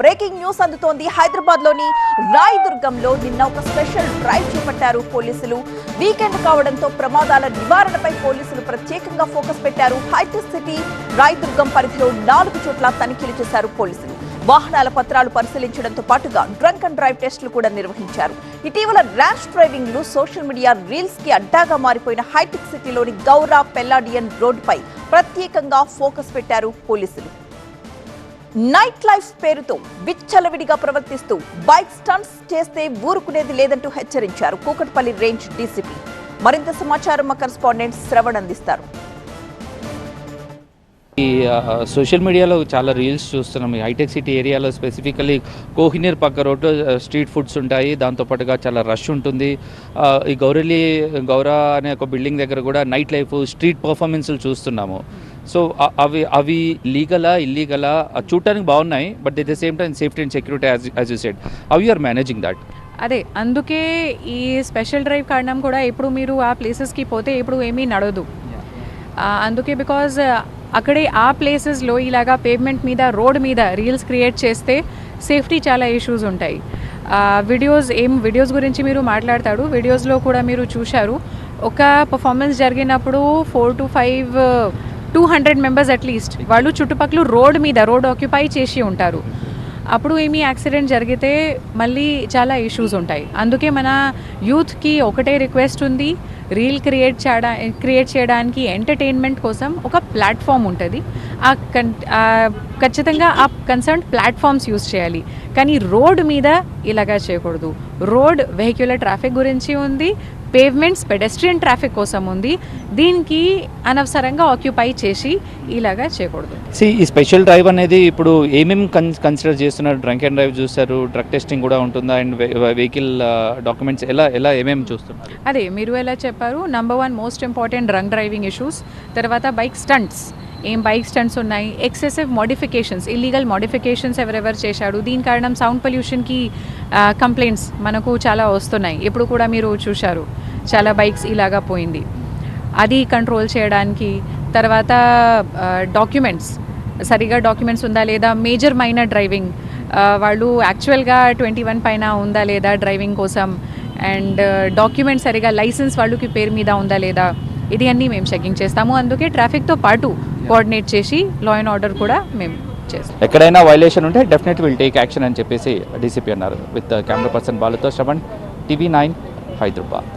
Breaking news అందుతోంది. హైదరాబాద్ లోని రాయదుర్గంలో నిన్న ఒక స్పెషల్ డ్రైవ్ చేపట్టారు పోలీసులు. వీకెండ్ కావడంతో ప్రమాదాల నివారణపై పోలీసులు ప్రత్యేకంగా ఫోకస్ పెట్టారు. హైటెక్ సిటీ రాయదుర్గం పరిధిలో 4 చోట్ల తనిఖీలు చేశారు పోలీసులు. వాహనాల పత్రాలు పరిశీలించడంతో పాటుగా డ్రంక్ అండ్ డ్రైవ్ టెస్టులు కూడా నిర్వహించారు. ఇటీవల ర్యాష్ డ్రైవింగ్ లు సోషల్ మీడియా రీల్స్ కి అడ్డాగా మారిపోయిన హైటెక్ సిటీలోని గౌరా పెల్లాడియన్ రోడ్డుపై ప్రత్యేకంగా ఫోకస్ పెట్టారు పోలీసులు. నైట్ లైఫ్ పేరుతో విచ్చలవిడిగా ప్రవర్తిస్తూ బైక్ స్టంట్స్ చేస్తే ఊరుకునేది లేదంటూ హెచ్చరించారు కూకట్పల్లి రేంజ్ డీసీపీ. మరింత సమాచారం మా కరెస్పాండెంట్ శ్రవణ్ అందిస్తారు. ఈ సోషల్ మీడియాలో చాలా రీల్స్ చూస్తున్నాం. ఈ హైటెక్ సిటీ ఏరియాలో స్పెసిఫికలీ కోహినీర్ పక్క రోడ్డు స్ట్రీట్ ఫుడ్స్ ఉంటాయి, దాంతోపాటుగా చాలా రష్ ఉంటుంది. ఈ గౌరా అనే ఒక బిల్డింగ్ దగ్గర కూడా నైట్ లైఫ్ స్ట్రీట్ పర్ఫార్మెన్స్లు చూస్తున్నాము. సో అవి లీగలా ఇల్లీగలా చూడటానికి బాగున్నాయి, but at the same time safety and security as you said, how you are managing that? అదే అందుకే ఈ స్పెషల్ డ్రైవ్ కారణం కూడా ఇప్పుడు మీరు ఆ ప్లేసెస్కి పోతే ఇప్పుడు ఏమీ నడవదు. అందుకే బికాజ్ అక్కడే ఆ ప్లేసెస్లో ఇలాగా పేవ్మెంట్ మీద రోడ్ మీద రీల్స్ క్రియేట్ చేస్తే సేఫ్టీ చాలా ఇష్యూస్ ఉంటాయి. వీడియోస్ గురించి మీరు మాట్లాడతాడు, వీడియోస్లో కూడా మీరు చూశారు. ఒక పర్ఫార్మెన్స్ జరిగినప్పుడు 4 to 5 200 మెంబర్స్ అట్లీస్ట్ వాళ్ళు చుట్టుపక్కల రోడ్ ఆక్యుపై చేసి ఉంటారు. అప్పుడు ఏమీ యాక్సిడెంట్ జరిగితే మళ్ళీ చాలా ఇష్యూస్ ఉంటాయి. అందుకే మన యూత్కి ఒకటే రిక్వెస్ట్ ఉంది, రీల్ క్రియేట్ చేయడానికి ఎంటర్టైన్మెంట్ కోసం ఒక ప్లాట్ఫామ్ ఉంటుంది. ఖచ్చితంగా ఆ కన్సర్న్ ప్లాట్ఫామ్స్ యూజ్ చేయాలి, కానీ రోడ్ మీద ఇలాగా చేయకూడదు. రోడ్ వెహిక్యులర్ ట్రాఫిక్ గురించి ఉంది, పేవ్మెంట్స్ పెడెస్ట్రియన్ ట్రాఫిక్ కోసం ఉంది. దీనికి అనవసరంగా ఆక్యుపై చేసి ఇలాగా చేయకూడదు. ఈ స్పెషల్ డ్రైవ్ అనేది ఇప్పుడు ఏమేమి కన్సిడర్ చేస్తున్నారు? డ్రంక్ అండ్ డ్రైవ్ చూస్తారు, డ్రగ్ టెస్టింగ్ కూడా ఉంటుందా, అండ్ వెహికల్ డాక్యుమెంట్స్ ఎలా ఏమేమి చూస్తున్నారు? అదే మీరు ఎలా చెప్పారు, number 1 most important drunk driving issues, తర్వాత బైక్ స్టంట్స్, బైక్ స్టంట్స్ ఉన్నాయి, ఎక్సెసివ్ మోడిఫికేషన్స్, ఇల్లీగల్ మోడిఫికేషన్స్ ఎవరెవరు చేశాడు, దీని కారణం సౌండ్ పొల్యూషన్కి కంప్లైంట్స్ మనకు చాలా వస్తున్నాయి. ఇప్పుడు కూడా మీరు చూశారు చాలా బైక్స్ ఇలాగా పోయింది, అది కంట్రోల్ చేయడానికి. తర్వాత డాక్యుమెంట్స్, సరిగా డాక్యుమెంట్స్ ఉందా లేదా, మేజర్ మైనర్ డ్రైవింగ్, వాళ్ళు యాక్చువల్గా 21 పైన ఉందా లేదా డ్రైవింగ్ కోసం, అండ్ డాక్యుమెంట్స్ సరిగా లైసెన్స్ వాళ్ళకి పేరు మీద ఉందా లేదా, ఇది అన్నీ మేము చెకింగ్ చేస్తాము. అందుకే ట్రాఫిక్తో పాటు కోఆర్డినేట్ చేసి లా అండ్ ఆర్డర్ కూడా మేము చేస్తాం. ఎక్కడైనా వైలేషన్ ఉంటే డెఫినెట్ విల్ టేక్ యాక్షన్ అని చెప్పేసి డీసీపీ అన్నారు. విత్ కెమెరా పర్సన్ బాలుతో శ్రవణ్, TV9 హైదరాబాద్.